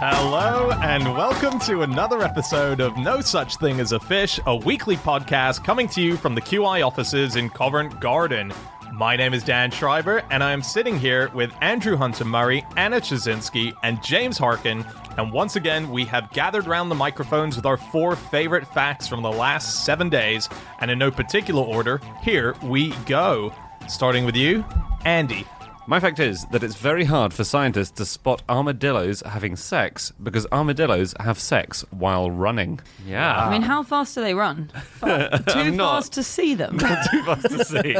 Hello and welcome to another episode of No Such Thing as a Fish, a weekly podcast coming to you from the QI offices in Covent Garden. My name is Dan Schreiber, and I am sitting here with Andrew Hunter-Murray, Anna Chazinski, and James Harkin. And once again, we have gathered round the microphones with our 4 favorite facts from the last 7 days. And in no particular order, here we go. Starting with you, Andy. My fact is that it's very hard for scientists to spot armadillos having sex because armadillos have sex while running. Yeah. I mean, how fast do they run? Too fast to see them. Too fast to see.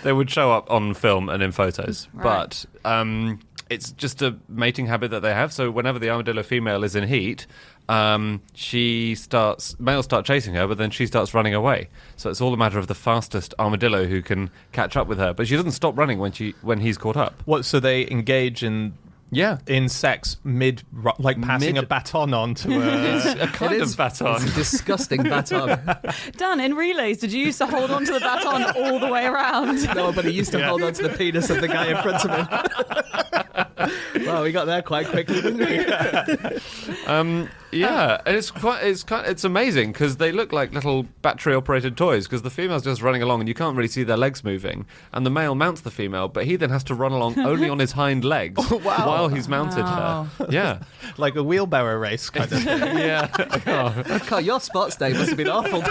They would show up on film and in photos. Right. But it's just a mating habit that they have. So whenever the armadillo female is in heat, males start chasing her, but then she starts running away. So it's all a matter of the fastest armadillo who can catch up with her. But she doesn't stop running when he's caught up. What? So they engage in sex passing a baton on to a kind of baton. It's a disgusting baton. Dan, in relays, did you used to hold on to the baton all the way around? No, but he used to hold on to the penis of the guy in front of him. Well, we got there quite quickly, didn't we? Yeah, and it's amazing because they look like little battery-operated toys because the female's just running along and you can't really see their legs moving, and the male mounts the female, but he then has to run along only on his hind legs while he's mounted her. Yeah, like a wheelbarrow race kind of thing. Yeah. God, your sports day must have been awful.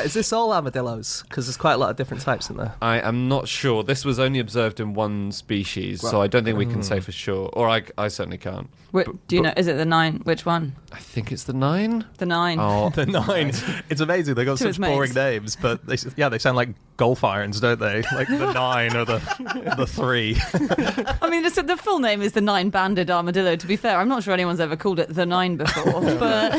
Is this all armadillos? Because there's quite a lot of different types in there. I am not sure. This was only observed in one species, so I don't think we can say for sure. Or I certainly can't. Do you know? Is it the 9? Which one? I think it's the 9. The 9. Oh, the 9. It's amazing. They got such boring names, but they sound like golf irons, don't they? Like the 9 or the 3. I mean, the full name is the 9-banded armadillo. To be fair, I'm not sure anyone's ever called it the 9 before, but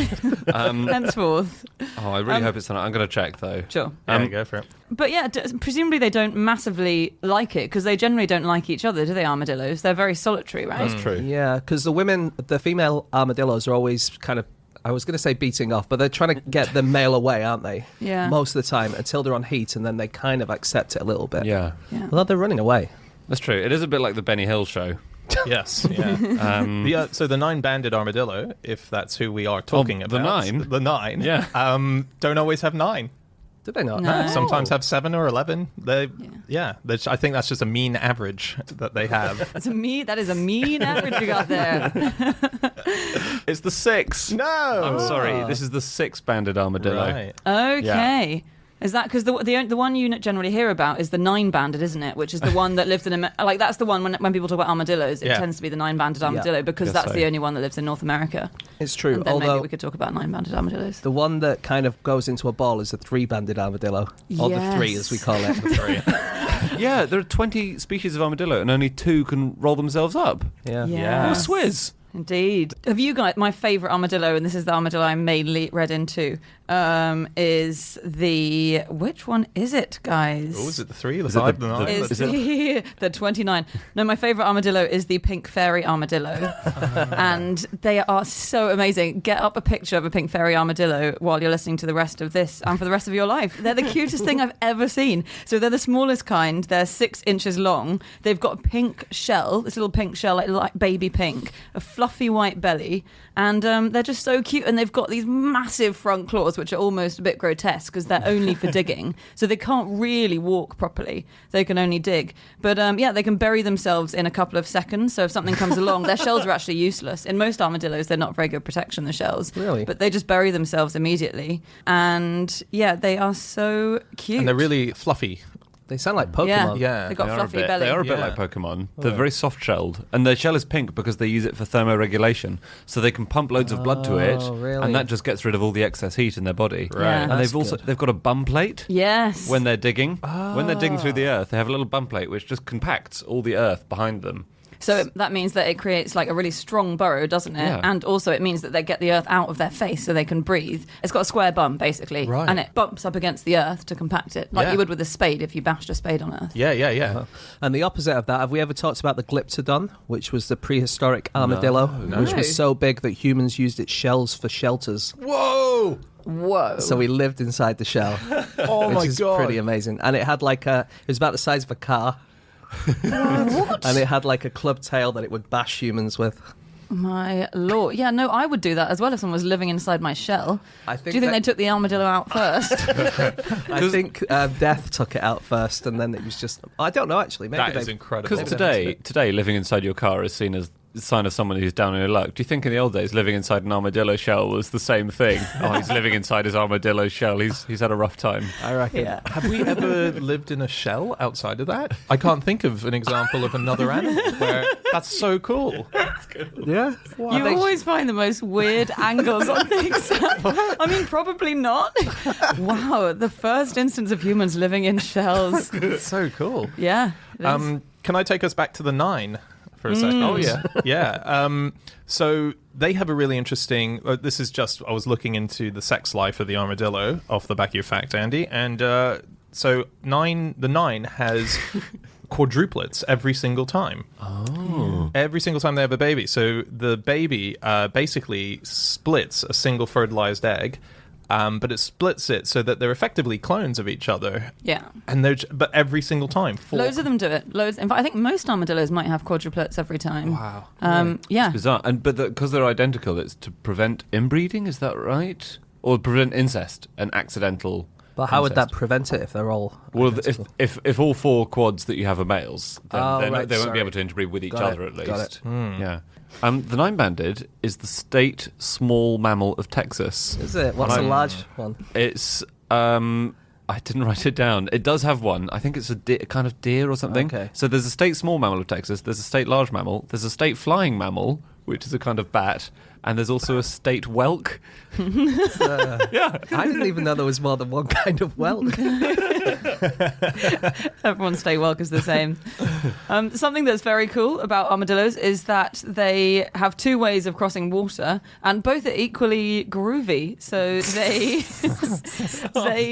henceforth. Oh, I really hope it's the 9. I'm going to check though. Sure. Go for it. But yeah, presumably they don't massively like it because they generally don't like each other, do they, armadillos? They're very solitary, right? That's true. Yeah, because the female armadillos are always kind of, I was going to say beating off, but they're trying to get the male away, aren't they? Yeah. Most of the time, until they're on heat, and then they kind of accept it a little bit. Yeah. Although they're running away. That's true. It is a bit like the Benny Hill show. Yes, yeah. So the 9-banded armadillo, if that's who we are talking about. The 9, yeah. Don't always have 9. Do they not? No. Sometimes have 7 or 11. I think that's just a mean average that they have. That is a mean average you got there. It's the 6. No! I'm sorry. This is the 6-banded armadillo. Right. Okay. Yeah. Is that because the one you generally hear about is the 9-banded, isn't it? Which is the one that lives in that's the one when people talk about armadillos, it tends to be the 9-banded armadillo because that's the only one that lives in North America. It's true. And then although maybe we could talk about 9-banded armadillos. the one that kind of goes into a ball is the 3-banded armadillo, or the 3 as we call it. The 3. Yeah, there are 20 species of armadillo and only 2 can roll themselves up. Yeah. Yeah. What a swizz. Indeed. Have you guys, my favourite armadillo, and this is the armadillo I mainly read into, is the... Which one is it, guys? Oh, is it the 3, the 5, the 9? Is the 29. No, my favourite armadillo is the pink fairy armadillo. And they are so amazing. Get up a picture of a pink fairy armadillo while you're listening to the rest of this and for the rest of your life. They're the cutest thing I've ever seen. So they're the smallest kind. They're 6 inches long. They've got a pink shell, this little pink shell, like baby pink, a fluffy white belly, and they're just so cute. And they've got these massive front claws, which are almost a bit grotesque because they're only for digging. So they can't really walk properly. They can only dig. But they can bury themselves in a couple of seconds. So if something comes along, their shells are actually useless. In most armadillos, they're not very good protection, the shells. Really? But they just bury themselves immediately. And yeah, they are so cute. And they're really fluffy. They sound like Pokemon. Yeah. They've got fluffy belly. They are a bit like Pokemon. They're very soft-shelled. And their shell is pink because they use it for thermoregulation. So they can pump loads of blood to it. Really? And that just gets rid of all the excess heat in their body. Right. Yeah. And they've got a bum plate. Yes. When they're digging. When they're digging through the earth, they have a little bum plate which just compacts all the earth behind them. So that means that it creates like a really strong burrow, doesn't it? Yeah. And also it means that they get the earth out of their face so they can breathe. It's got a square bum, basically. Right. And it bumps up against the earth to compact it, like you would with a spade if you bashed a spade on earth. Yeah. And the opposite of that, have we ever talked about the Glyptodon, which was the prehistoric armadillo, which was so big that humans used its shells for shelters? Whoa! So we lived inside the shell. Oh my which is God. pretty amazing. And it had it was about the size of a car. What? And it had like a club tail that it would bash humans with. My lord. Yeah, no, I would do that as well if someone was living inside my shell. I think do you think they took the armadillo out first? I think death took it out first, and then it was just... I don't know, actually. Maybe That is incredible. Because today, living inside your car is seen as a sign of someone who's down on their luck. Do you think in the old days living inside an armadillo shell was the same thing? Oh, he's living inside his armadillo shell. He's had a rough time. I reckon. Yeah. Have we ever lived in a shell outside of that? I can't think of an example of another animal where that's so cool. Yeah. You always find the most weird angles on things. I mean, probably not. Wow, the first instance of humans living in shells. It's so cool. Yeah. it is. Can I take us back to the 9 for a second? Oh, yeah. Yeah. So they have a really interesting... this is just... I was looking into the sex life of the armadillo off the back of your fact, Andy. And so the 9 has quadruplets every single time. Oh. Every single time they have a baby. So the baby basically splits a single fertilized egg, but it splits it so that they're effectively clones of each other. Yeah. And but every single time. Loads of them do it. Loads. In fact, I think most armadillos might have quadruplets every time. Wow. Yeah. It's bizarre. But because they're identical, it's to prevent inbreeding, is that right? Or prevent incest and accidental... But how would that incest. prevent it if they're all... Well, identical? if all 4 quads that you have are males, then right, they won't sorry. be able to interbreed with each Got other it, at got least. it. Yeah. The 9-banded is the state small mammal of Texas. Is it? What's a large one? It's I didn't write it down. It does have one. I think it's a kind of deer or something. Okay. So there's a state small mammal of Texas. There's a state large mammal. There's a state flying mammal, which is a kind of bat, and there's also a state whelk. Yeah. I didn't even know there was more than one kind of whelk. Everyone's state whelk is the same. Something that's very cool about armadillos is that they have 2 ways of crossing water, and both are equally groovy. So they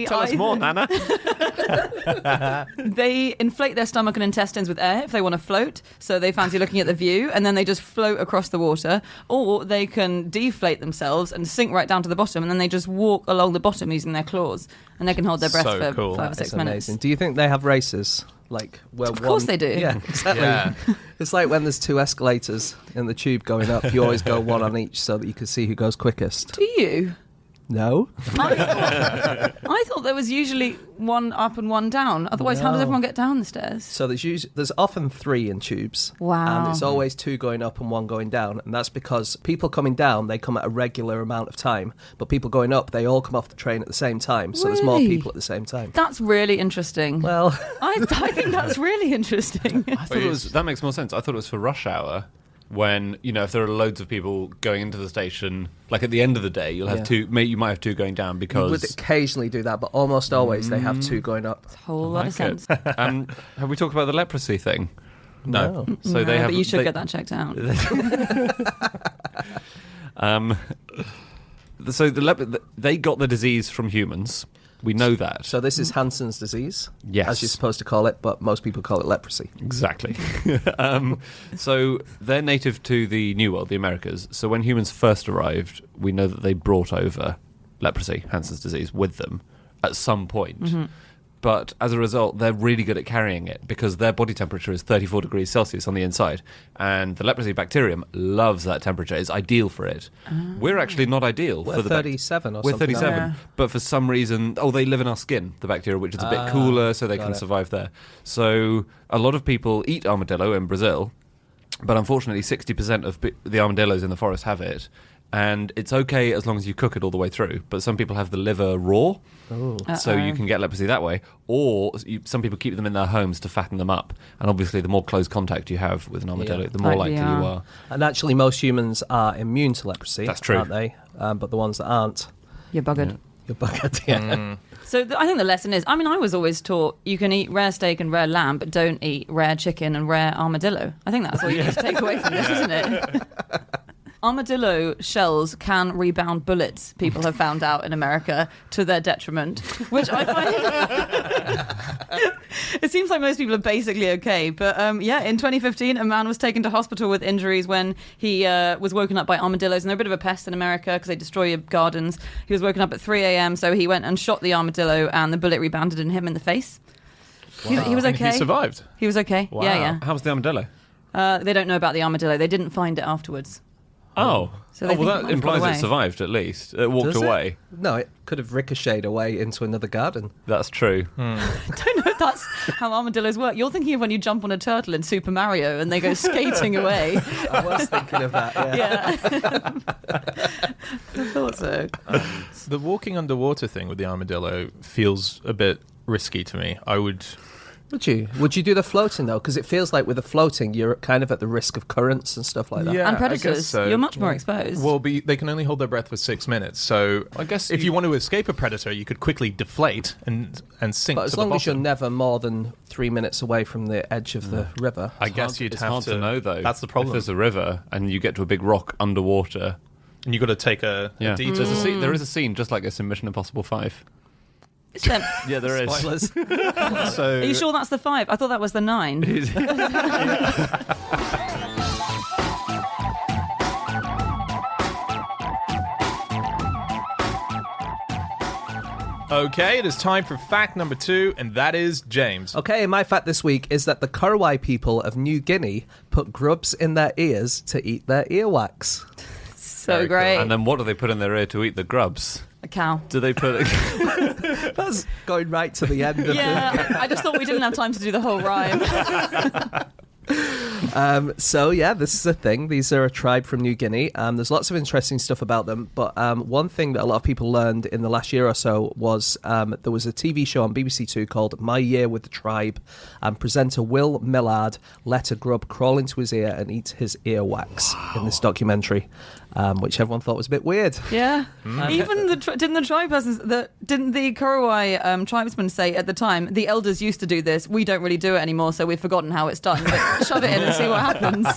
Tell us more, Nana. They inflate their stomach and intestines with air if they want to float. So they fancy looking at the view, and then they just float across the water, or they can deflate themselves and sink right down to the bottom, and then they just walk along the bottom using their claws, and they can hold their breath So for cool. 5 or 6 It's minutes. amazing. Do you think they have races? Like where Of course they do. Yeah, exactly. Yeah. It's like when there's 2 escalators in the tube going up, you always go one on each so that you can see who goes quickest. Do you? No? I thought there was usually one up and one down. Otherwise, how does No. everyone get down the stairs? So there's often 3 in tubes. Wow. And it's always 2 going up and 1 going down. And that's because people coming down, they come at a regular amount of time. But people going up, they all come off the train at the same time. So there's more Really? people at the same time. That's really interesting. Well, I think that's really interesting. I thought that makes more sense. I thought it was for rush hour. When, if there are loads of people going into the station, like at the end of the day, you'll have 2, you might have 2 going down you because... would occasionally do that, but almost always they have 2 going up. A whole lot of sense. Have we talked about the leprosy thing? No. So No, they have. but you should get that checked out. So they got the disease from humans. We know that. So this is Hansen's disease, Yes. as you're supposed to call it, but most people call it leprosy. Exactly. So they're native to the New World, the Americas. So when humans first arrived, we know that they brought over leprosy, Hansen's disease, with them at some point. Mm-hmm. But as a result, they're really good at carrying it because their body temperature is 34 degrees Celsius on the inside. And the leprosy bacterium loves that temperature. It's ideal for it. We're actually not ideal We're for the 37 or We're something. 37. Yeah. But for some reason, they live in our skin, the bacteria, which is a bit cooler, so they got can it. survive there. So a lot of people eat armadillo in Brazil, but unfortunately 60% of the armadillos in the forest have it. And it's okay as long as you cook it all the way through. But some people have the liver raw, so you can get leprosy that way. Or some people keep them in their homes to fatten them up. And obviously, the more close contact you have with an armadillo, the more likely you are. And actually, most humans are immune to leprosy. That's true. Aren't they? But the ones that aren't, You're buggered. you're buggered. Yeah. So I think the lesson is, I was always taught you can eat rare steak and rare lamb, but don't eat rare chicken and rare armadillo. I think that's all you need to take away from this, isn't it? Armadillo shells can rebound bullets, people have found out in America, to their detriment, which I find... It seems like most people are basically okay, but in 2015, a man was taken to hospital with injuries when he was woken up by armadillos, and they're a bit of a pest in America because they destroy your gardens. He was woken up at 3 a.m, so he went and shot the armadillo, and the bullet rebounded in him in the face. He was And okay. he survived. He was okay. Wow. Yeah, How's the armadillo? yeah. They don't know about the armadillo. They didn't find it afterwards. Oh. So they think it that might have gone implies away. it survived at least. It walked Does it? away. No, it could have ricocheted away into another garden. That's true. I don't know if that's how armadillos work. You're thinking of when you jump on a turtle in Super Mario and they go skating away. I was thinking of that, yeah. Yeah. I thought so. The walking underwater thing with the armadillo feels a bit risky to me. I would... Would you do the floating, though? Because it feels like with the floating, you're kind of at the risk of currents and stuff like that. Yeah, And I predators. guess so. You're much more exposed. Well, they can only hold their breath for 6 minutes. So I guess if you want to escape a predator, you could quickly deflate and sink But to as the long as you're bottom. never more than 3 minutes away from the edge of the river. I guess you'd it's have hard to know, though. That's the If problem. there's a river and you get to a big rock underwater. And you've got to take a Yeah. detour. There is a scene just like this in Mission Impossible 5. Is there- Yeah, there is. Spoilers. So Are you sure that's the 5? I thought that was the 9. Okay, it is time for fact number 2, and that is James. Okay, my fact this week is that the Korowai people of New Guinea put grubs in their ears to eat their earwax. So Very cool. great. And then what do they put in their ear to eat the grubs? A cow. Do they put... That's going right to the end of Yeah, I just thought we didn't have time to do the whole rhyme. So yeah, this is a thing. These are a tribe from New Guinea. There's lots of interesting stuff about them, but one thing that a lot of people learned in the last year or so was there was a TV show on BBC Two called My Year with the Tribe, and presenter Will Millard let a grub crawl into his ear and eat his earwax in this documentary, which everyone thought was a bit weird. Yeah. Even didn't the tribe persons, didn't the Korowai tribesmen say at the time, the elders used to do this, we don't really do it anymore, so we've forgotten how it's done. But shove it in and see what happens.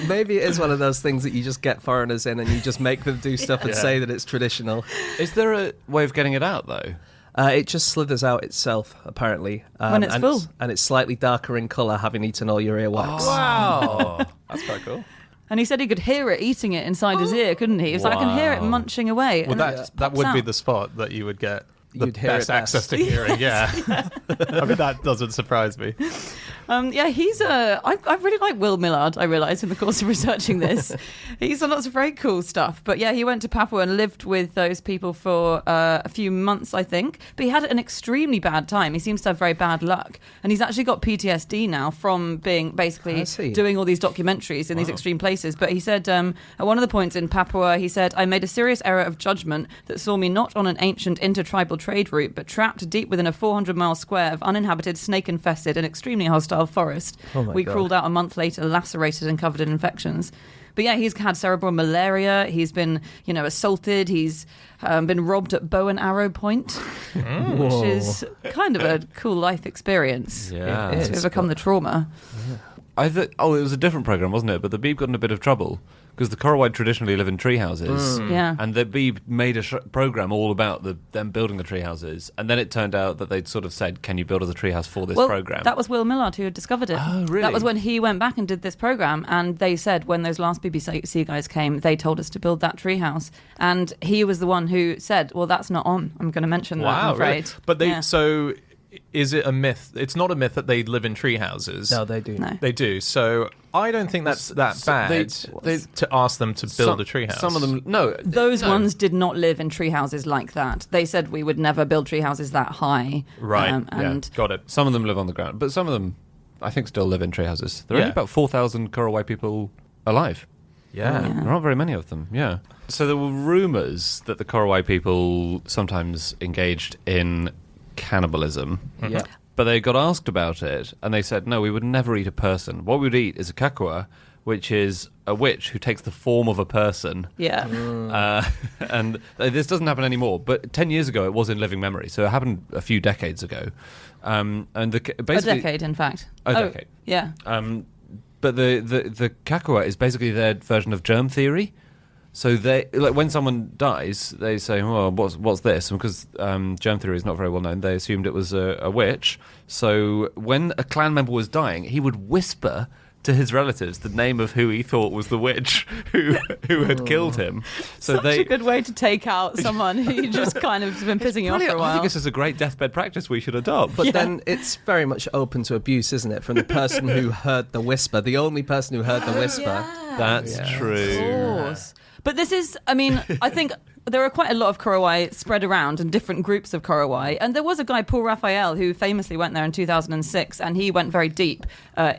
Maybe it is one of those things that you just get foreigners in and you just make them do stuff and Yeah. say that it's traditional. Is there a way of getting it out, though? It just slithers out itself, apparently. When it's and full. And it's slightly darker in colour, having eaten all your earwax. Wow. That's quite cool. And he said he could hear it eating it inside his ear, couldn't he? He was like, I can hear it Wow. munching away. Well, and it that just that pops would be out. the spot that you would get the You'd hear it best access best. to hearing. Yeah. I mean, that doesn't surprise me. Yeah, he's I really like Will Millard, I realised in the course of researching this. He's done lots of very cool stuff. But yeah, he went to Papua and lived with those people for a few months, I think. But he had an extremely bad time. He seems to have very bad luck. And he's actually got PTSD now from being basically I see. doing all these documentaries in these extreme places. But he said, at one of the points in Papua, he said, I made a serious error of judgment that saw me not on an ancient intertribal trade route, but trapped deep within a 400-mile square of uninhabited, snake-infested and extremely hostile forest. Oh my We God. crawled out a month later, lacerated and covered in infections. But yeah, he's had cerebral malaria. He's been, assaulted. He's been robbed at bow and arrow point, which is kind of a cool life experience. Yeah. It To is, overcome the trauma. It was a different program, wasn't it? But the Beeb got in a bit of trouble because the Korowai traditionally live in tree houses. Yeah. And the Beeb made a program all about them building the tree houses. And then it turned out that they'd sort of said, can you build us a tree house for this Well, program? that was Will Millard who had discovered it. Oh, really? That was when he went back and did this program, and they said when those last BBC guys came, they told us to build that treehouse, and he was the one who said, "Well, that's not on. I'm going to mention that. I'm Wow, really? afraid." But Yeah. so is it a myth? It's not a myth that they live in tree houses. No, they do. No. They do. So I don't think that's that So bad they- to ask them to build a tree house. Some of them, no. Those no. ones did not live in tree houses like that. They said we would never build tree houses that high. Right, And got it. Some of them live on the ground, but some of them, I think, still live in tree houses. There are Yeah. only about 4,000 Korowai people alive. Yeah. Yeah. There aren't very many of them, yeah. So there were rumours that the Korowai people sometimes engaged in cannibalism. Yeah. But they got asked about it, and they said, no, we would never eat a person. What we would eat is a kakua, which is a witch who takes the form of a person. yeah. And this doesn't happen anymore. But 10 years ago, it was in living memory. So it happened a few decades ago. And basically, A decade, in fact. A decade. Yeah. But the kakua is basically their version of germ theory. So they, like, when someone dies, they say, "Well, what's this?" And because germ theory is not very well known, they assumed it was a witch. So when a clan member was dying, he would whisper to his relatives the name of who he thought was the witch who had killed him. So Such a good way to take out someone who just kind of has been pissing you off for a I while. think this is a great deathbed practice we should adopt. But then it's very much open to abuse, isn't it? From the person who heard the whisper, the only person who heard the whisper. That's Of true. course. But this is, I mean, I think there are quite a lot of Korowai spread around in different groups of Korowai. And there was a guy, Paul Raphael, who famously went there in 2006, and he went very deep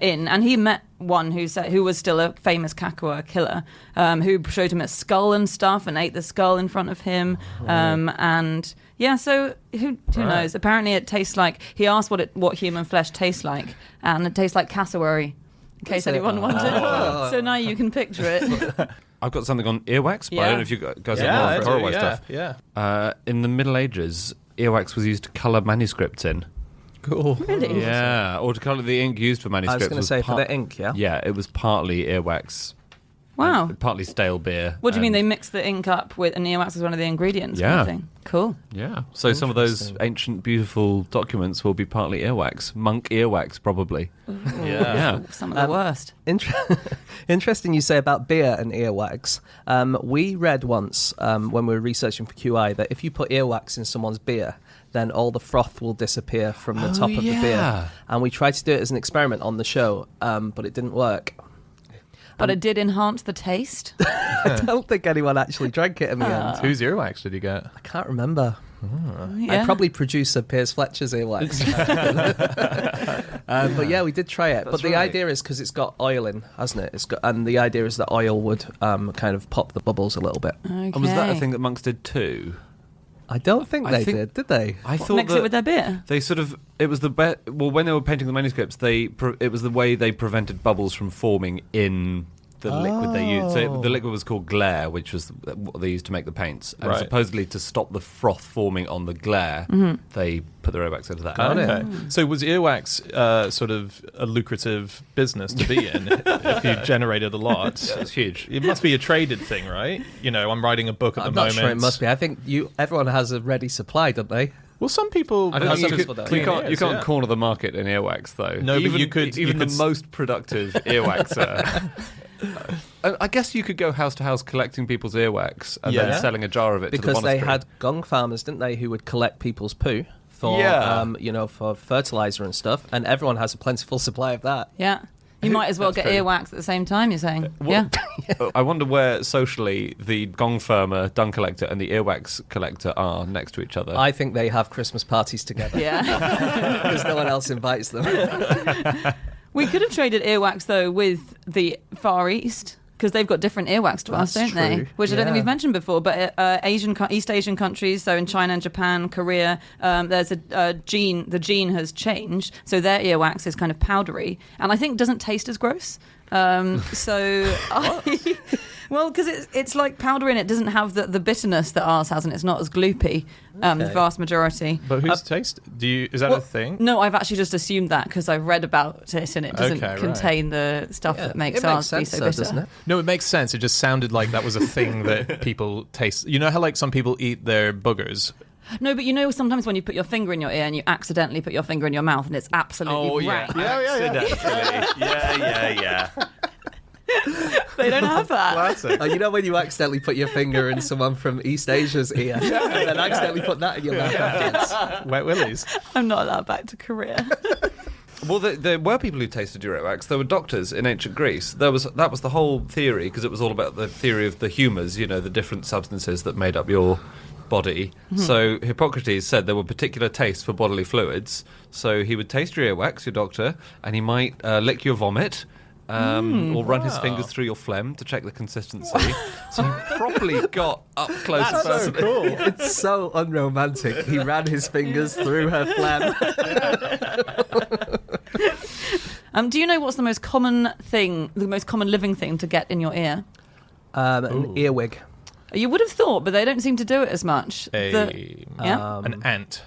in. And he met one who was still a famous Kakua killer, who showed him a skull and stuff and ate the skull in front of him. And yeah, so who knows? Apparently it tastes like, he asked what human flesh tastes like, and it tastes like cassowary, in case anyone wondered. So now you can picture it. I've got something on earwax, but I don't know if you guys have more Korowai stuff. Yeah. In the Middle Ages, earwax was used to colour manuscripts in. Cool. Really? Yeah, or to colour the ink used for I manuscripts. was going to say for the ink, yeah? Yeah, it was partly earwax. Wow. And partly stale beer. What do you mean and- they mix the ink up with, and earwax is one of the ingredients? Yeah. Kind of thing? Cool. Yeah. So some of those ancient, beautiful documents will be partly earwax. Monk earwax, probably. Yeah. Some of the worst. Interesting you say about beer and earwax. We read once when we were researching for QI that if you put earwax in someone's beer, then all the froth will disappear from the top of the beer. And we tried to do it as an experiment on the show, but it didn't work. But it did enhance the taste. I don't think anyone actually drank it in the end. Whose earwax did you get? I can't remember. Yeah. I probably producer Piers Fletcher's earwax. But yeah, we did try it. But the right. idea is because it's got oil in, hasn't it? And the idea is that oil would kind of pop the bubbles a little bit. Okay. And was that a thing that monks did too? I don't think I they think- did they? I thought Mix that it with their beer? they sort of it was the well when they were painting the manuscripts it was the way they prevented bubbles from forming in the liquid they used. So the liquid was called glare, which was what they used to make the paints, and Right. supposedly to stop the froth forming on the glare, they put the earwax into that. Okay. So was earwax sort of a lucrative business to be in if you generated a lot? It's huge. It must be a traded thing, right? You know, I'm writing a book at I'm the not moment. sure it must be. I think everyone has a ready supply, don't they? Well, some people. I don't have think some you, people could, that- you can't yeah. corner the market in earwax though. No, but even, you could- even you the could- most productive earwaxer. I guess you could go house to house collecting people's earwax and Yeah. then selling a jar of it to Because the they monastery. had gong farmers, didn't they, who would collect people's poo for, Yeah. for fertilizer and stuff, and everyone has a plentiful supply of that. Yeah. You might as well That's get true. earwax at the same time, you're saying? Well, Yeah. I wonder where socially the gong firmer, dung collector, and the earwax collector are next to each other. I think they have Christmas parties together Yeah. because no one else invites them. We could have traded earwax, though, with the Far East. Because they've got different earwax to us, That's don't they? true. Which I don't think Yeah. we've mentioned before. But East Asian countries, so in China and Japan, Korea, there's a gene. The gene has changed, so their earwax is kind of powdery, and I think doesn't taste as gross. Well, because it's like powder in it doesn't have the bitterness that ours has, and it's not as gloopy. The Okay. vast majority. But whose taste? Is that a thing? No, I've actually just assumed that because I've read about it, and it doesn't Okay, right. contain the stuff that makes it ours makes sense, be so though, bitter. doesn't it? No, it makes sense. It just sounded like that was a thing that people taste. You know how like some people eat their boogers? No, but you know sometimes when you put your finger in your ear and you accidentally put your finger in your mouth and it's absolutely rank. yeah. They don't have that. Classic. Oh, you know when you accidentally put your finger in someone from East Asia's ear and then accidentally put that in your mouth afterwards? Wet willies. I'm not allowed back to Korea. Well, there were people who tasted earwax. There were doctors in ancient Greece. That was the whole theory, because it was all about the theory of the humours, you know, the different substances that made up your body. So Hippocrates said there were particular tastes for bodily fluids. So he would taste your earwax, your doctor, and he might lick your vomit. Or run his fingers through your phlegm to check the consistency. So he properly got up close and personal. cool. It's so unromantic. He ran his fingers through her phlegm. Do you know what's the most common living thing to get in your ear? An earwig. You would have thought, but they don't seem to do it as much. An ant.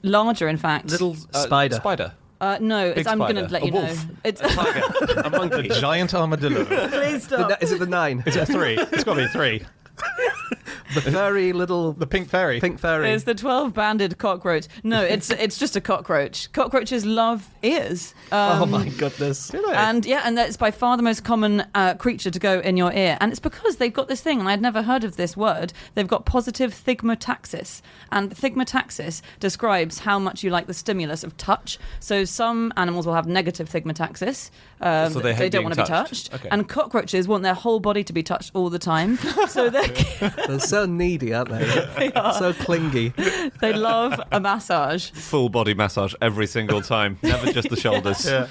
Larger, in fact. Little Spider. Spider. No, Big I'm going to spider. let A you wolf. know. It's Tiger. A monkey. Giant armadillo. please stop. Is it the 9? Is it 3? It's got to be 3. The furry little... The pink fairy. Pink fairy. It's the 12-banded cockroach. No, it's just a cockroach. Cockroaches love ears. Oh my goodness. Do they? And that's by far the most common creature to go in your ear. And it's because they've got this thing, and I'd never heard of this word. They've got positive thigmotaxis. And thigmotaxis describes how much you like the stimulus of touch. So some animals will have negative thigmotaxis. So they hate don't being want to be touched. touched. Okay. And cockroaches want their whole body to be touched all the time. So They're so needy, aren't they? So clingy. they love a massage. Full body massage every single time, never just the shoulders. Yeah.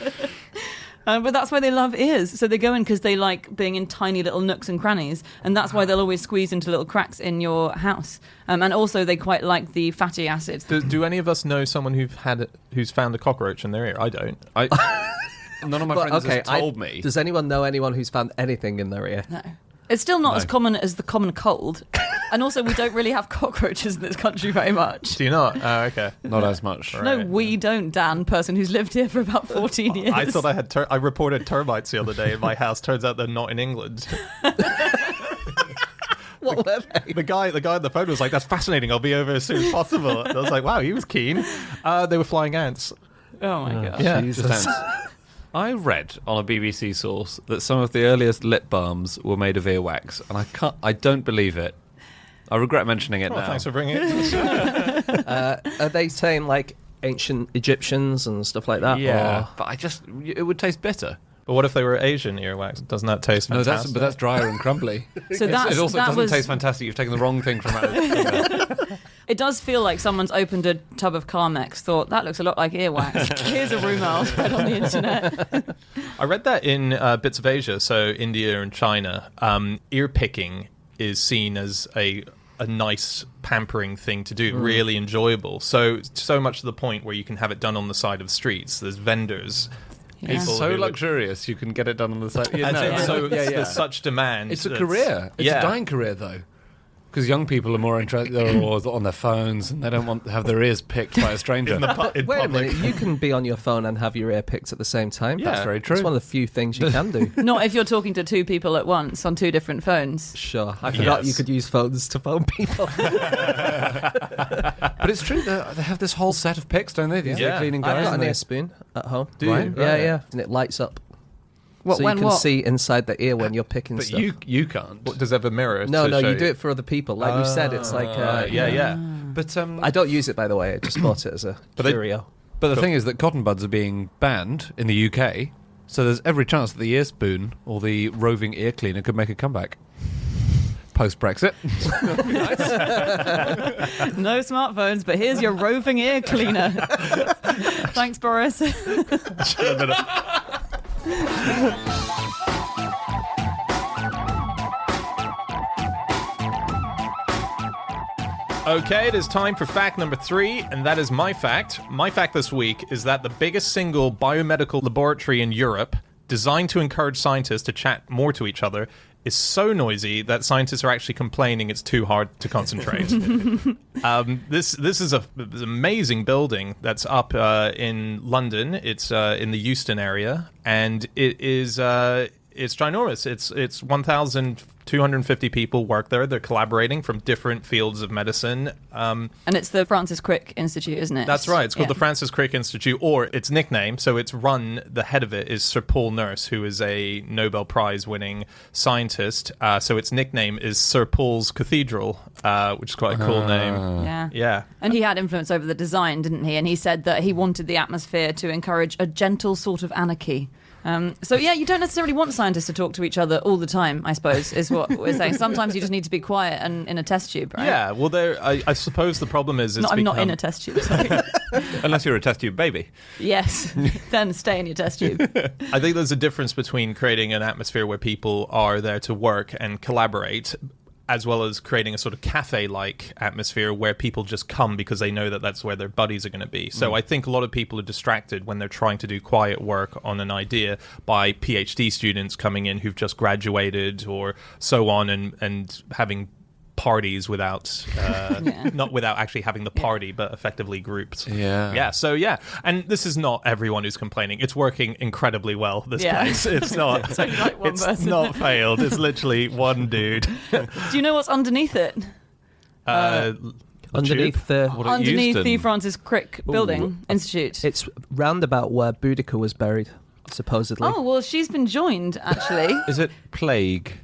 But that's why they love ears. So they go in because they like being in tiny little nooks and crannies. And that's why they'll always squeeze into little cracks in your house. And also they quite like the fatty acids. Do any of us know someone who's found a cockroach in their ear? I don't. None of my But, friends okay, have told me. Does anyone know anyone who's found anything in their ear? No. It's still not No. as common as the common cold. And also we don't really have cockroaches in this country very much. Do you not? Oh, okay. Not as much. Right. No, we don't, Dan, person who's lived here for about 14 years. I thought I had. I reported termites the other day in my house. Turns out they're not in England. What were they? The guy on the phone was like, "That's fascinating. I'll be over as soon as possible." And I was like, "Wow, he was keen." They were flying ants. Oh my gosh. Yeah. Just ants. I read on a BBC source that some of the earliest lip balms were made of earwax, and I don't believe it. I regret mentioning it Oh, now. thanks for bringing it. Are they saying like ancient Egyptians and stuff like that? Yeah, Or- but it would taste bitter. But what if they were Asian earwax? Doesn't that taste No, fantastic? but that's drier and crumbly. So It also that doesn't was, taste fantastic. You've taken the wrong thing from out. It does feel like someone's opened a tub of Carmex, thought, that looks a lot like earwax. Here's a rumour I'll spread on the internet. I read that in bits of Asia, so India and China, ear picking is seen as a nice pampering thing to do, really enjoyable. So much to the point where you can have it done on the side of streets. There's vendors. Yeah. People So who- luxurious, you can get it done on the side. As in, Yeah. so Yeah. there's such demand. It's a that's- career. It's yeah. a dying career, though. Because young people are more interested. They're always on their phones, and they don't want to have their ears picked by a stranger. in Wait a public. minute, you can be on your phone and have your ear picked at the same time. Yeah, that's very true. It's one of the few things you can do. Not if you're talking to two people at once on two different phones. Sure, I forgot Yes. you could use phones to phone people. But it's true. They have this whole set of picks, don't they? These Yeah. ear cleaning I've guys. got and an they- ear spoon at home. Do you? Right. Yeah, Right. yeah, and it lights up. What, so when you can what? see inside the ear when you're picking But stuff. you can't. What, does it have a mirror? No, to no, show you do it for other people. Like you said, it's like... yeah. But I don't use it, by the way. I just bought it as a But they- curio. But the thing is that cotton buds are being banned in the UK, so there's every chance that the ear spoon or the roving ear cleaner could make a comeback. Post-Brexit. No smartphones, but here's your roving ear cleaner. Thanks, Boris. Okay, it is time for fact number 3, and that is my fact. My fact this week is that the biggest single biomedical laboratory in Europe, designed to encourage scientists to chat more to each other, is so noisy that scientists are actually complaining it's too hard to concentrate. This is an amazing building that's up in London. It's in the Euston area, and it's ginormous. It's 1,250 people work there. They're collaborating from different fields of medicine. And it's the Francis Crick Institute, isn't it? That's right. It's called Yeah. the Francis Crick Institute, or its nickname. So it's run, the head of it is Sir Paul Nurse, who is a Nobel Prize winning scientist. So its nickname is Sir Paul's Cathedral, which is quite a cool name. Yeah. Yeah. And he had influence over the design, didn't he? And he said that he wanted the atmosphere to encourage a gentle sort of anarchy. So yeah, you don't necessarily want scientists to talk to each other all the time, I suppose, is what we're saying. Sometimes you just need to be quiet and in a test tube, right? Yeah, well, I suppose the problem is it's I'm not in become- a test tube, sorry. Unless you're a test tube baby. Yes, then stay in your test tube. I think there's a difference between creating an atmosphere where people are there to work and collaborate, as well as creating a sort of cafe-like atmosphere where people just come because they know that that's where their buddies are going to be. So I think a lot of people are distracted when they're trying to do quiet work on an idea by PhD students coming in who've just graduated or so on, and having parties without not without actually having the party, but effectively grouped. So and this is not everyone who's complaining. It's working incredibly well, this place. It's not only like one it's person. not failed. It's literally one dude. Do you know what's underneath it? Underneath the... What, at Underneath the Euston? Francis Crick Building Institute. It's roundabout where Boudica was buried, supposedly. Oh, well, she's been joined, actually. Is it plague?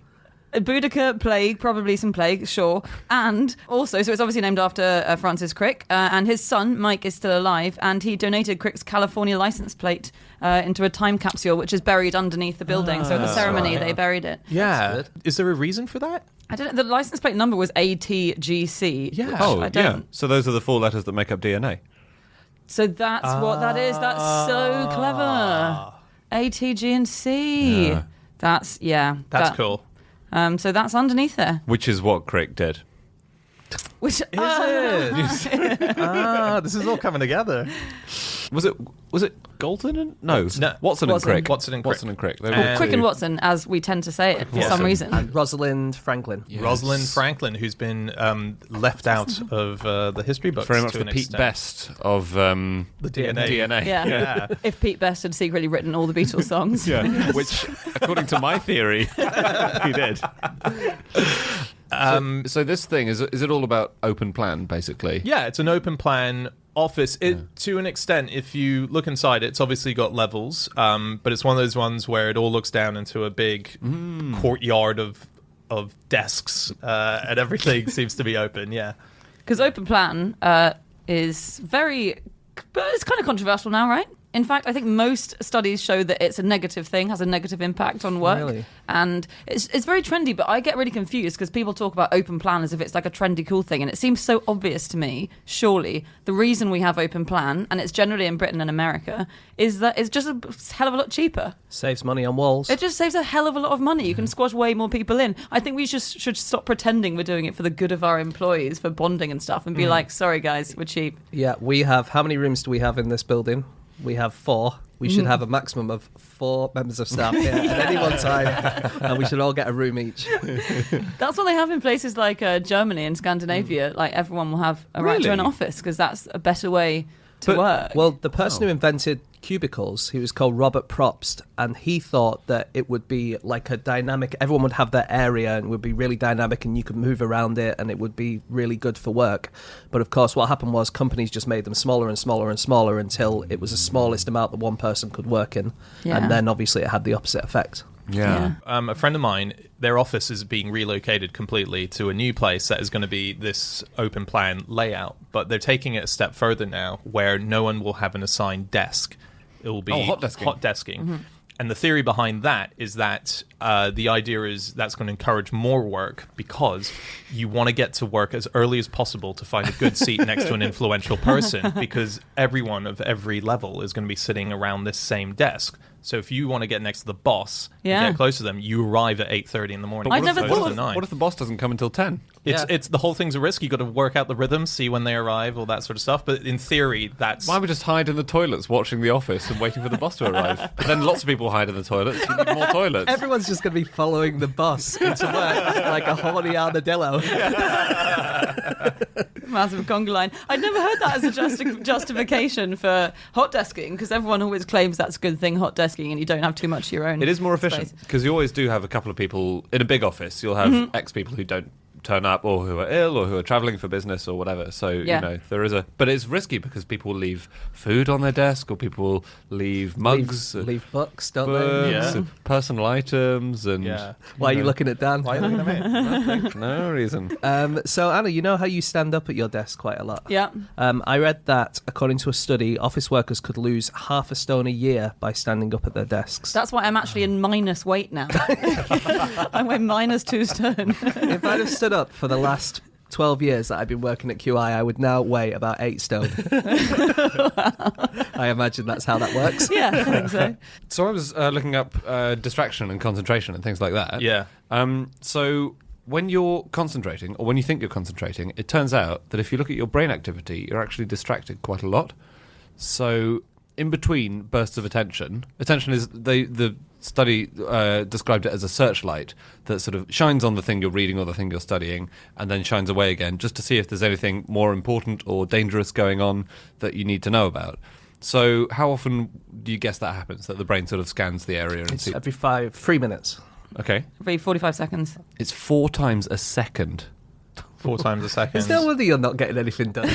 Boudica, plague, probably some plague, sure. And also, so it's obviously named after Francis Crick, and his son, Mike, is still alive, and he donated Crick's California license plate into a time capsule, which is buried underneath the building. So at the ceremony, they buried it. Yeah. Is there a reason for that? I don't know. The license plate number was ATGC. Yeah. which Oh, I don't. yeah. So those are the 4 letters that make up DNA. So that's what that is. That's so clever. A, T, G, and C. Yeah. That's Cool. So that's underneath there. Which is what Crick did. Which Is it? This is all coming together. Was it Galton and No. Watson and Watson. Crick. Watson and Crick. They were Crick two. and Watson, as we tend to say it for some Watson. reason. And Rosalind Franklin. Yes. Rosalind Franklin, who's been left out of the history books. Very much to the an Pete extent. Best of The DNA. Yeah. Yeah. If Pete Best had secretly written all the Beatles songs. Yeah, which, according to my theory, he did. So this thing, is it all about open plan, basically? Yeah, it's an open plan office. To an extent, if you look inside, it's obviously got levels, but it's one of those ones where it all looks down into a big courtyard of desks, and everything seems to be open. Yeah, Because open plan is very... But it's kind of controversial now, right? In fact, I think most studies show that it's a negative thing, has a negative impact on work. Really? And it's very trendy, but I get really confused because people talk about open plan as if it's like a trendy, cool thing. And it seems so obvious to me, surely, the reason we have open plan, and it's generally in Britain and America, is that it's just a hell of a lot cheaper. Saves money on walls. It just saves a hell of a lot of money. You can squash way more people in. I think we just should stop pretending we're doing it for the good of our employees, for bonding and stuff, and be like, sorry, guys, we're cheap. Yeah, we have... How many rooms do we have in this building? We have 4. We should have a maximum of 4 members of staff here at any one time, and we should all get a room each. That's what they have in places like Germany and Scandinavia. Like, everyone will have a right to an Really? office because that's a better way to work. Well, the person who invented cubicles, he was called Robert Probst, and he thought that it would be like a dynamic... Everyone would have their area and it would be really dynamic and you could move around it and it would be really good for work. But of course, what happened was companies just made them smaller and smaller and smaller until it was the smallest amount that one person could work in. Yeah. And then obviously it had the opposite effect. Yeah. a friend of mine, their office is being relocated completely to a new place that is going to be this open plan layout, but they're taking it a step further now, where no one will have an assigned desk. It will be hot desking. Mm-hmm. And the theory behind that is that the idea is that's going to encourage more work because you want to get to work as early as possible to find a good seat next to an influential person, because everyone of every level is going to be sitting around this same desk. So if you want to get next to the boss Yeah. and get close to them, you arrive at 8:30 in the morning. I as never opposed thought to of- 9. What if the boss doesn't come until 10? It's the whole thing's a risk. You got to work out the rhythm, see when they arrive, all that sort of stuff. But in theory, that's Why would we just hide in the toilets watching The Office and waiting for the boss to arrive? But then lots of people hide in the toilets. You need more toilets. Everyone's just going to be following the boss into work like a horny armadillo. Massive conga line. I'd never heard that as a justification for hot desking, because everyone always claims that's a good thing, hot desking, and you don't have too much of your own. It is more efficient space. because you always do have a couple of people in a big office. You'll have X people who don't turn up, or who are ill, or who are traveling for business or whatever. So Yeah. there is but it's risky because people will leave food on their desk, or people will leave mugs, Leave books, don't books, they? Yeah. and personal items, and Yeah. Why are you looking at Dan? Why are you looking at me? no reason. So, Anna, you know how you stand up at your desk quite a lot? Yeah. I read that, according to a study, office workers could lose half a stone a year by standing up at their desks. That's why I'm actually in minus weight now. I weigh minus 2 stone. If I'd have stood up for the last 12 years that I've been working at QI, I would now weigh about 8 stone. I imagine that's how that works. Yeah, I think so. So I was looking up distraction and concentration and things like that. Yeah. So when you're concentrating, or when you think you're concentrating, it turns out that if you look at your brain activity, you're actually distracted quite a lot. So in between bursts of attention is the study described it as a searchlight that sort of shines on the thing you're reading or the thing you're studying, and then shines away again, just to see if there's anything more important or dangerous going on that you need to know about. So how often do you guess that happens, that the brain sort of scans the area and It's see? every 3 minutes. Okay. Every 45 seconds. It's 4 times a second. 4 times a second. It's no wonder you're not getting anything done.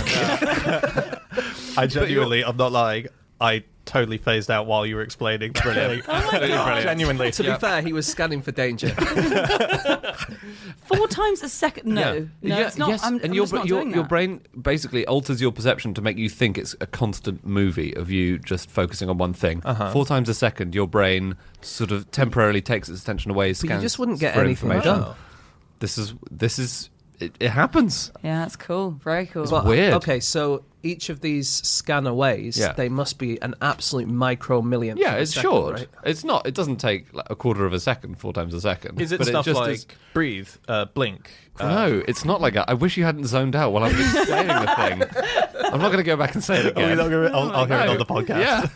I genuinely, I'm not lying. I totally phased out while you were explaining. Brilliant. Genuinely. To be fair, he was scanning for danger. 4 times a second? No, it's not. Yes. I'm and just not doing your that. brain basically alters your perception to make you think it's a constant movie of you just focusing on one thing. 4 times a second, your brain sort of temporarily takes its attention away. But Scans you just wouldn't get for anything information. done. This is it happens. Yeah, that's cool. Very cool. But- weird. Okay, so each of these scan aways, they must be an absolute micro millionth. Yeah, of a it's second, short. right? It's not. It doesn't take like a quarter of a second, 4 times a second. Is it but stuff just like is- breathe, blink? No, it's not like that. I wish you hadn't zoned out while I'm explaining the thing. I'm not going to go back and say it again. I'll hear it on the podcast.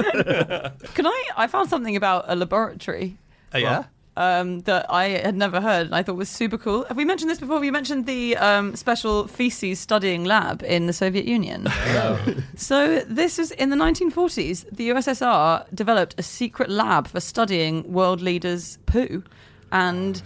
Yeah. Can I found something about a laboratory Yeah? that I had never heard and I thought was super cool. Have we mentioned this before? We mentioned the special feces studying lab in the Soviet Union. So this was in the 1940s. The USSR developed a secret lab for studying world leaders' poo. And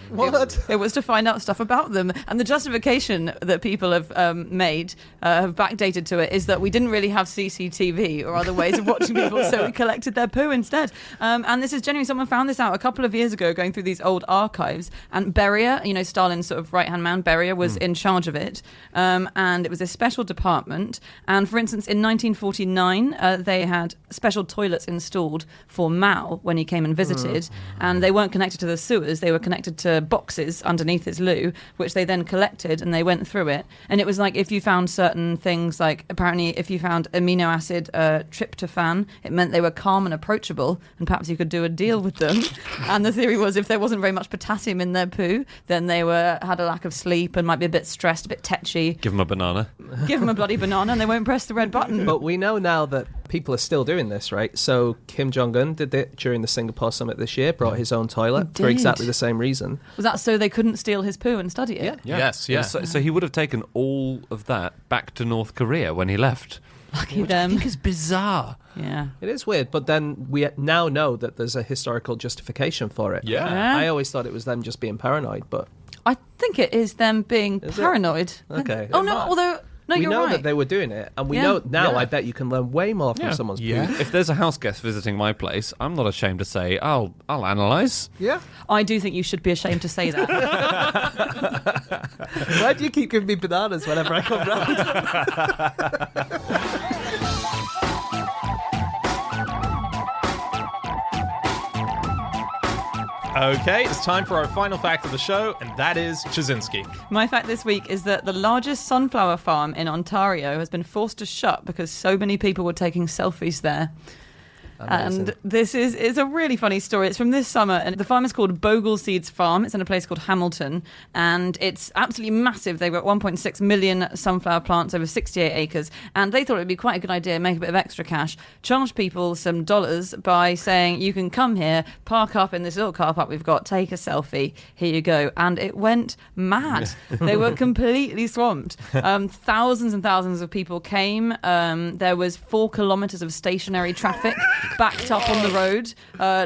it was to find out stuff about them. And the justification that people have made, have backdated to it, is that we didn't really have CCTV or other ways of watching people, so we collected their poo instead. And this is genuinely, someone found this out a couple of years ago, going through these old archives. And Beria, Stalin's sort of right-hand man, Beria, was in charge of it. And it was a special department. And for instance, in 1949, they had special toilets installed for Mao when he came and visited. And they weren't connected to the sewers. They were connected to boxes underneath his loo, which they then collected and they went through it. And it was like if you found certain things, like apparently if you found amino acid tryptophan, it meant they were calm and approachable, and perhaps you could do a deal with them. And the theory was if there wasn't very much potassium in their poo, then they had a lack of sleep and might be a bit stressed, a bit tetchy. Give them a banana. Give them a bloody banana and they won't press the red button. But we know now that people are still doing this, right? So Kim Jong-un did it during the Singapore summit this year, brought his own toilet for exactly the same reason. Was that so they couldn't steal his poo and study it? Yeah. Yes, yeah. So he would have taken all of that back to North Korea when he left. Lucky Which them. I think is bizarre. Yeah. It is weird, but then we now know that there's a historical justification for it. Yeah. I always thought it was them just being paranoid, but I think it is them being paranoid. Okay. Oh, no, although... No, we you're know right. that they were doing it, and we Yeah. know now. Yeah. I bet you can learn way more from someone's poo. If there's a house guest visiting my place, I'm not ashamed to say, I'll analyse. Yeah. I do think you should be ashamed to say that. Why do you keep giving me bananas whenever I come round? Okay, it's time for our final fact of the show, and that is Chazinski. My fact this week is that the largest sunflower farm in Ontario has been forced to shut because so many people were taking selfies there. Amazing. And this is a really funny story. It's from this summer, and the farm is called Bogle Seeds Farm. It's in a place called Hamilton, and it's absolutely massive. They've got 1.6 million sunflower plants over 68 acres, and they thought it would be quite a good idea, make a bit of extra cash, charge people some dollars by saying, you can come here, park up in this little car park we've got, take a selfie, here you go. And it went mad. They were completely swamped. Thousands and thousands of people came. There was 4 kilometres of stationary traffic backed up on the road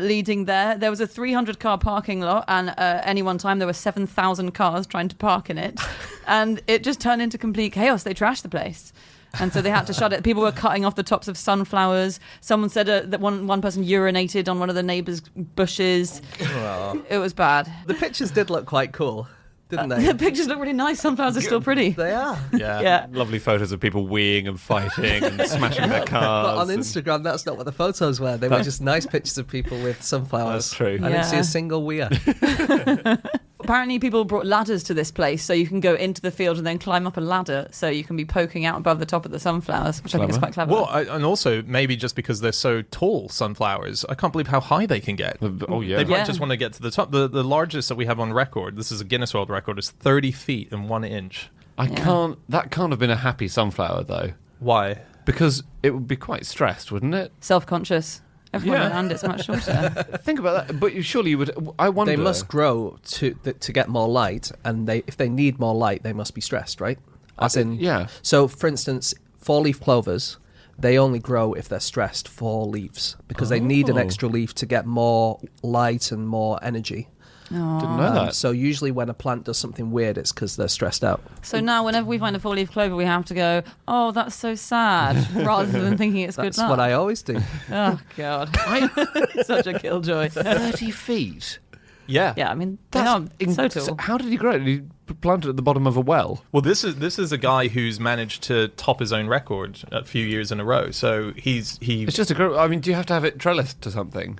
leading there. There was a 300-car parking lot, and any one time there were 7,000 cars trying to park in it. And it just turned into complete chaos. They trashed the place. And so they had to shut it. People were cutting off the tops of sunflowers. Someone said that one person urinated on one of the neighbours' bushes. It was bad. The pictures did look quite cool, didn't they? The pictures look really nice. Sunflowers are still pretty. They are. Yeah. Lovely photos of people weeing and fighting and smashing their cars. But on and- Instagram, that's not what the photos were. They were just nice pictures of people with sunflowers. That's true. I didn't see Yeah. a single weir. Apparently people brought ladders to this place so you can go into the field and then climb up a ladder so you can be poking out above the top of the sunflowers, which I think is quite clever. Well, and also maybe just because they're so tall, sunflowers, I can't believe how high they can get. Oh, yeah. They might Yeah. just want to get to the top. The largest that we have on record, this is a Guinness World Record, is 30 feet and 1 inch. That can't have been a happy sunflower, though. Why? Because it would be quite stressed, wouldn't it? Self-conscious. Everyone Yeah. around it's much shorter. Think about that. But surely you would... I wonder... They must grow to get more light, and if they need more light, they must be stressed, right? As in, yeah. So, for instance, 4-leaf clovers, they only grow if they're stressed 4 leaves because they need an extra leaf to get more light and more energy. Didn't know that. So usually when a plant does something weird, it's because they're stressed out. So now whenever we find a four-leaf clover, we have to go, oh, that's so sad, rather than thinking it's good That's luck. what I always do. Oh, God. Such a killjoy. 30 feet. Yeah. Yeah, I mean, they are so tall. How did he grow it? Did he plant it at the bottom of a well? Well, this is a guy who's managed to top his own record a few years in a row. So It's just a grow. I mean, do you have to have it trellised to something?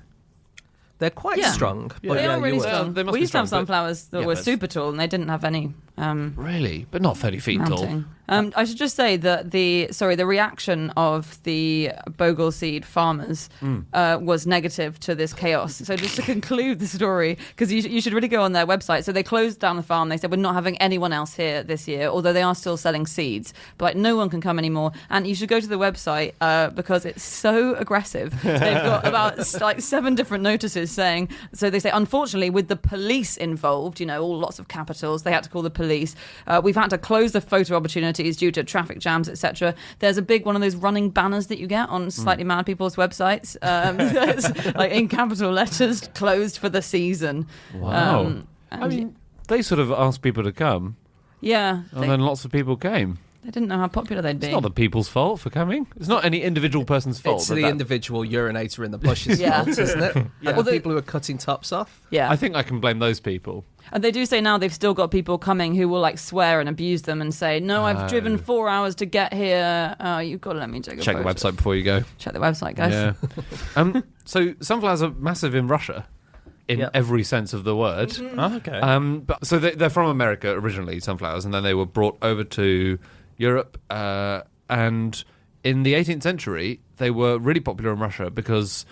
They're quite strong. Yeah. But They are really you would. strong. They must We be used to have strong, but- sunflowers that Yeah, were but- super tall, and they didn't have any Really? But not 30 feet mounting. tall. I should just say that the reaction of the bogle seed farmers was negative to this chaos. So just to conclude the story, because you should really go on their website. So they closed down the farm. They said, we're not having anyone else here this year, although they are still selling seeds. But like, no one can come anymore. And you should go to the website because it's so aggressive. They've got about like 7 different notices saying, so they say, unfortunately, with the police involved, lots of capitals, they had to call the police. We've had to close the photo opportunities due to traffic jams, etc. There's a big one of those running banners that you get on slightly mad people's websites. That's like in capital letters, closed for the season. Wow. I mean, they sort of asked people to come, yeah, and then lots of people came. they didn't know how popular they'd be. It's not the people's fault for coming. It's not any individual person's fault. It's that the that- individual urinator in the bushes Yeah. fault, isn't it? And Well, the they- people who are cutting tops off. Yeah, I think I can blame those people. and they do say now they've still got people coming who will like swear and abuse them and say, "No, I've driven 4 hours to get here. You've got to let me take a Check the photo." website before you go. Check the website, guys. Yeah. So sunflowers are massive in Russia, in Yep. every sense of the word. Oh, okay. But so they're from America originally, sunflowers, and then they were brought over to Europe. And in the 18th century, they were really popular in Russia because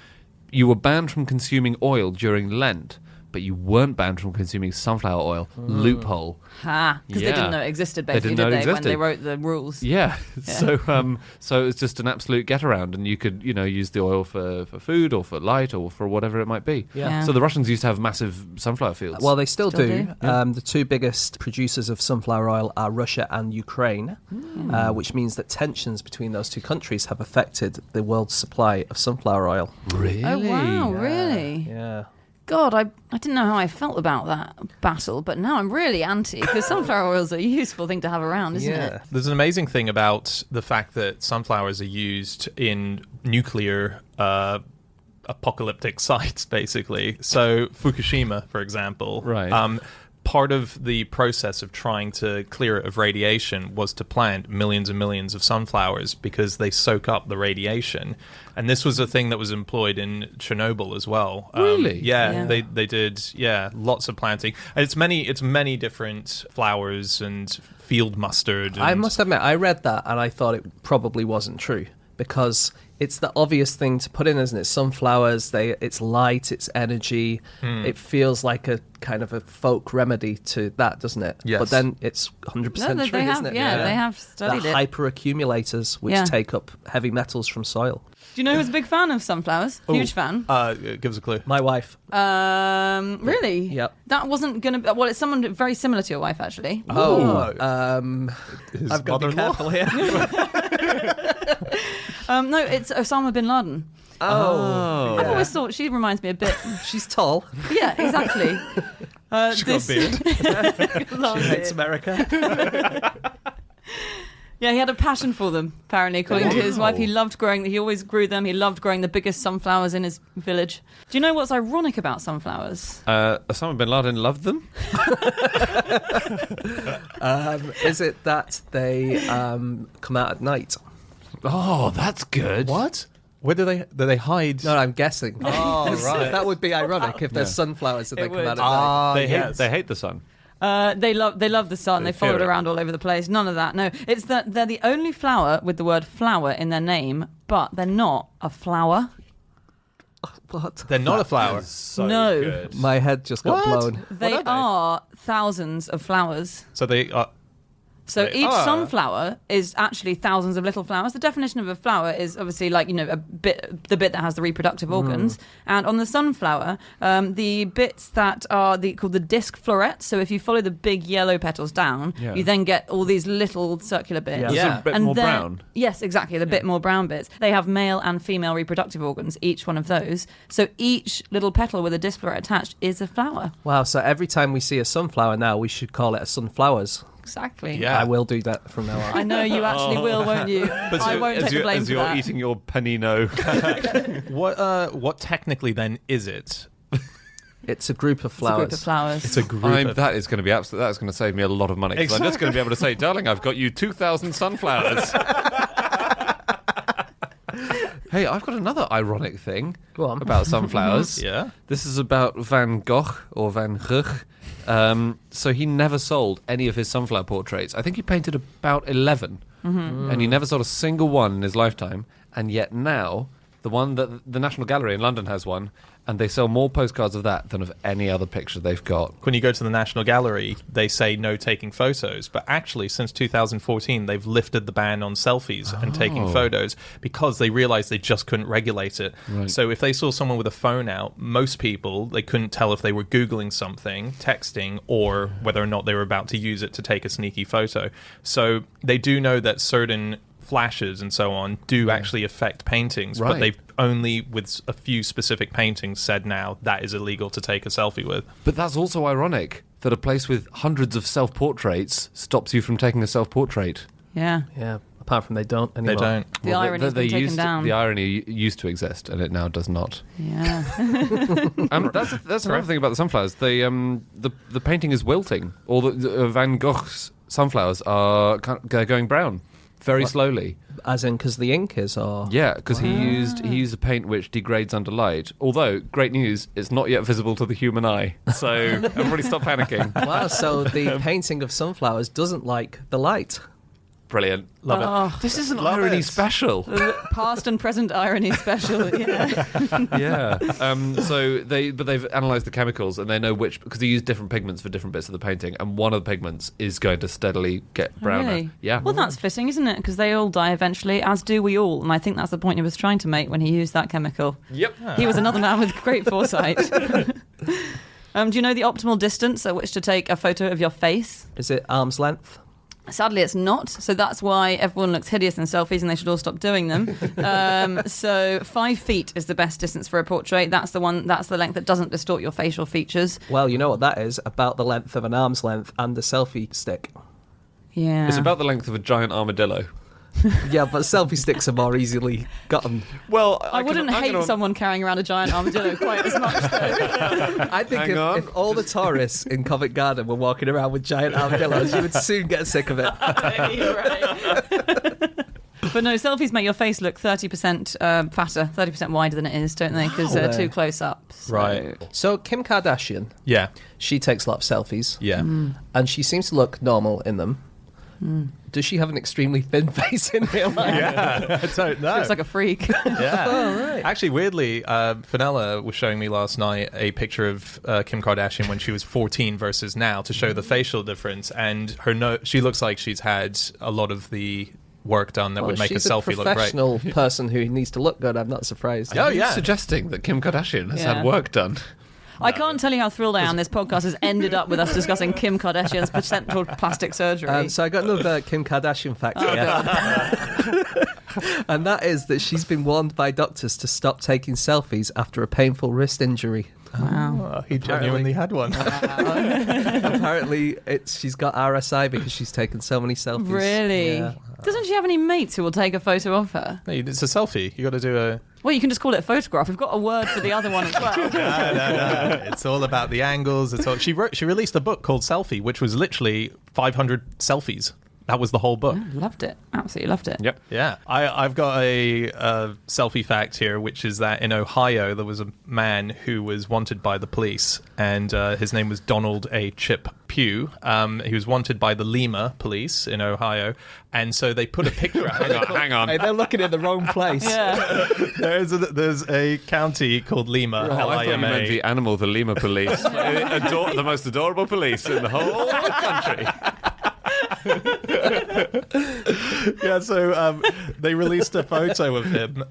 you were banned from consuming oil during Lent, but you weren't banned from consuming sunflower oil. Loophole. Ha, because they Yeah. didn't know it existed, They basically, didn't know did it they, when they existed. wrote the rules? Yeah. Yeah. So it's just an absolute get around, and you could use the oil for food or for light or for whatever it might be. Yeah. So the Russians used to have massive sunflower fields. Well, they still Still do. do. The 2 biggest producers of sunflower oil are Russia and Ukraine, which means that tensions between those 2 countries have affected the world's supply of sunflower oil. really? Oh wow, really? Yeah. God, I didn't know how I felt about that battle, but now I'm really anti, because sunflower oil is a useful thing to have around, isn't it? There's an amazing thing about the fact that sunflowers are used in nuclear apocalyptic sites, basically. So Fukushima, for example. Right. Part of the process of trying to clear it of radiation was to plant millions and millions of sunflowers because they soak up the radiation. And this was a thing that was employed in Chernobyl as well. Really? Yeah. Yeah. They did, lots of planting. And it's many different flowers and field mustard. And I must admit, I read that and I thought it probably wasn't true because it's the obvious thing to put in, isn't it? Sunflowers, it's light, it's energy. It feels like a kind of a folk remedy to that, doesn't it? Yes. But then it's 100% No, true, they have, isn't it? yeah, they have studied the it. hyperaccumulators, which Yeah. take up heavy metals from soil. Do you know who's a big fan of sunflowers? Huge fan. give us a clue. My wife. Really? Yep. That wasn't going to be... Well, it's someone very similar to your wife, actually. His I've got to be mother-in-law? careful here. No, it's Osama bin Laden. Oh. I've always thought she reminds me a bit... She's tall. Yeah, exactly. She's got a beard. Long She hates beard. America. Yeah, he had a passion for them, apparently, according to his wife. He loved growing... He always grew them. He loved growing the biggest sunflowers in his village. Do you know what's ironic about sunflowers? Osama bin Laden loved them. Is it that they come out at night? Oh, that's good. What? Where do they hide? No, I'm guessing. Oh, right. That would be ironic if there's sunflowers and they It come would. out at night. They hate the sun. They love the sun. They follow fear it it. around all over the place. None of that. No, it's that they're the only flower with the word flower in their name, but they're not a flower. What? They're not a flower. No. Good. My head just got blown. They are they? are thousands of flowers. So they are. So Right. each sunflower is actually thousands of little flowers. The definition of a flower is obviously like, the bit that has the reproductive organs. And on the sunflower, the bits that are called the disc florets. So if you follow the big yellow petals down, you then get all these little circular bits. Yeah. A bit more brown. Yes, exactly. The bit more brown bits. They have male and female reproductive organs, each one of those. So each little petal with a disc floret attached is a flower. Wow, so every time we see a sunflower now, we should call it a sunflowers. Exactly. Yeah. I will do that from now on. I know you actually will, won't you? I won't take the blame as for you're that. eating your panino. What technically then is it? It's a group of It's a flowers. group of flowers. It's a group of... That is going to be absolute. That's going to save me a lot of money. 'Cause I'm just going to be able to say, darling, I've got you 2,000 sunflowers. Hey, I've got another ironic thing Go on. about sunflowers. Yeah? This is about Van Gogh or Van Gogh. So he never sold any of his sunflower portraits. I think he painted about 11, and he never sold a single one in his lifetime. And yet now, the one that the National Gallery in London has one, and they sell more postcards of that than of any other picture they've got. When you go to the National Gallery, they say no taking photos. But actually, since 2014, they've lifted the ban on selfies and taking photos because they realized they just couldn't regulate it. Right. So if they saw someone with a phone out, most people, they couldn't tell if they were Googling something, texting, or whether or not they were about to use it to take a sneaky photo. So they do know that certain flashes and so on do actually affect paintings, but Right. they've only, with a few specific paintings, said now that is illegal to take a selfie with. But that's also ironic that a place with hundreds of self-portraits stops you from taking a self-portrait. Yeah. Yeah, apart from they don't anymore. They don't. The irony's been taken down. The irony used to exist, and it now does not. Yeah. That's another thing about the sunflowers. The painting is wilting. All the Van Gogh's sunflowers they're going brown very slowly. As in, because the ink is, or... Yeah, because he used a paint which degrades under light. Although, great news, it's not yet visible to the human eye. So everybody stop panicking. Wow, so the painting of sunflowers doesn't like the light. Brilliant. Love it. Oh, This is an Love irony it. special. past and present irony special. Yeah. Yeah. So they've analysed the chemicals and they know which, because they use different pigments for different bits of the painting, and one of the pigments is going to steadily get browner. Really? Yeah. Well, that's fitting, isn't it? Because they all die eventually, as do we all. And I think that's the point he was trying to make when he used that chemical. Yep. He was another man with great foresight. Do you know the optimal distance at which to take a photo of your face? Is it arm's length? Sadly, it's not. So that's why everyone looks hideous in selfies and they should all stop doing them. So 5 feet is the best distance for a portrait. That's the length that doesn't distort your facial features. Well, you know what that is? About the length of an arm's length and a selfie stick. Yeah. It's about the length of a giant armadillo. Yeah, but selfie sticks are more easily gotten. Well, I wouldn't hate someone carrying around a giant armadillo quite as much, though. I think Hang on. if all the tourists in Covent Garden were walking around with giant armadillos, you would soon get sick of it. You're right. But no, selfies make your face look 30% fatter, 30% wider than it is, don't they? Because they're too close up. So. Right. So Kim Kardashian, Yeah. she takes a lot of selfies, Yeah. and she seems to look normal in them. Does she have an extremely thin face in real life? Yeah. I don't know. Looks like a freak. Yeah. Oh, right. Actually, weirdly, Fenella was showing me last night a picture of Kim Kardashian when she was 14 versus now to show the facial difference. And she looks like she's had a lot of the work done that would make a she's selfie look great. professional person who needs to look good. I'm not surprised. Oh, Are you yeah. suggesting that Kim Kardashian has Yeah. had work done? I can't tell you how thrilled I am. This podcast has ended up with us discussing Kim Kardashian's potential plastic surgery. So I got another Kim Kardashian fact Oh, here. And that is that she's been warned by doctors to stop taking selfies after a painful wrist injury. Wow. Oh, he genuinely had one. Apparently, she's got RSI because she's taken so many selfies. Really? Yeah. Doesn't she have any mates who will take a photo of her? No, it's a selfie. You got to do a... Well, you can just call it a photograph. We've got a word for the other one as well. No. It's all about the angles. It's all... She released a book called Selfie, which was literally 500 selfies. That was the whole book. Loved it. Absolutely loved it. Yep. Yeah. I've got a selfie fact here, which is that in Ohio, there was a man who was wanted by the police, and his name was Donald A. Chip Pugh. He was wanted by the Lemur police in Ohio, and so they put a picture out. Hang on. Hey, they're looking in the wrong place. Yeah. There's a county called Lima, I thought you Lima. meant the animal, the lemur police. The most adorable police in the whole country. Yeah, so they released a photo of him,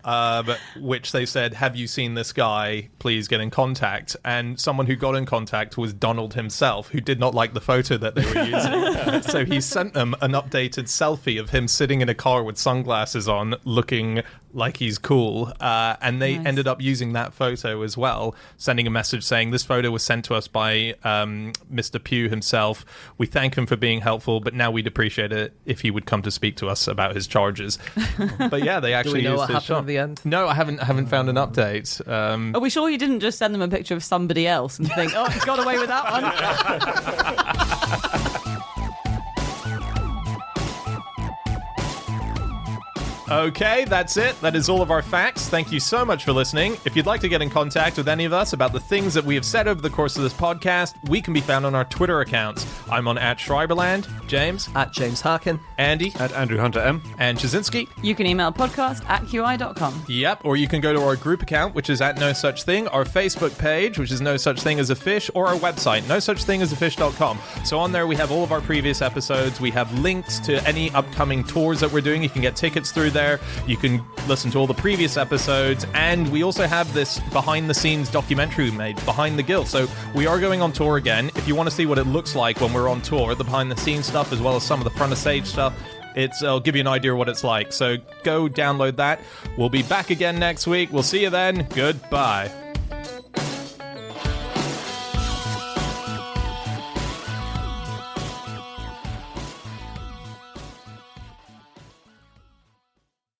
which they said, "Have you seen this guy? Please get in contact." And someone who got in contact was Donald himself, who did not like the photo that they were using. So he sent them an updated selfie of him sitting in a car with sunglasses on, looking like he's cool. And they ended up using that photo as well, sending a message saying, "This photo was sent to us by Mr. Pugh himself. We thank him for being helpful, but now we'd appreciate it if he would come to speak to us about his charges." But yeah, they actually Do we know used what his happened shot. at the end? No, I haven't found an update. Are we sure you didn't just send them a picture of somebody else and think, oh, got away with that one? Okay, that's it. That is all of our facts. Thank you so much for listening. If you'd like to get in contact with any of us about the things that we have said over the course of this podcast, we can be found on our Twitter accounts. I'm on @Schreiberland, James, @James Harkin, Andy, @AndrewHunterM, and Chazinski. You can email podcast@qi.com. Yep, or you can go to our group account, which is @NoSuchThing, our Facebook page, which is No Such Thing as a Fish, or our website, NoSuchThingAsAFish.com. So on there we have all of our previous episodes. We have links to any upcoming tours that we're doing. You can get tickets through there. You can listen to all the previous episodes, and we also have this behind-the-scenes documentary we made, Behind the Gill. So we are going on tour again. If you want to see what it looks like when we're on tour, the behind-the-scenes stuff as well as some of the front-of-stage stuff, it'll give you an idea of what it's like. So go download that. We'll be back again next week. We'll see you then. Goodbye.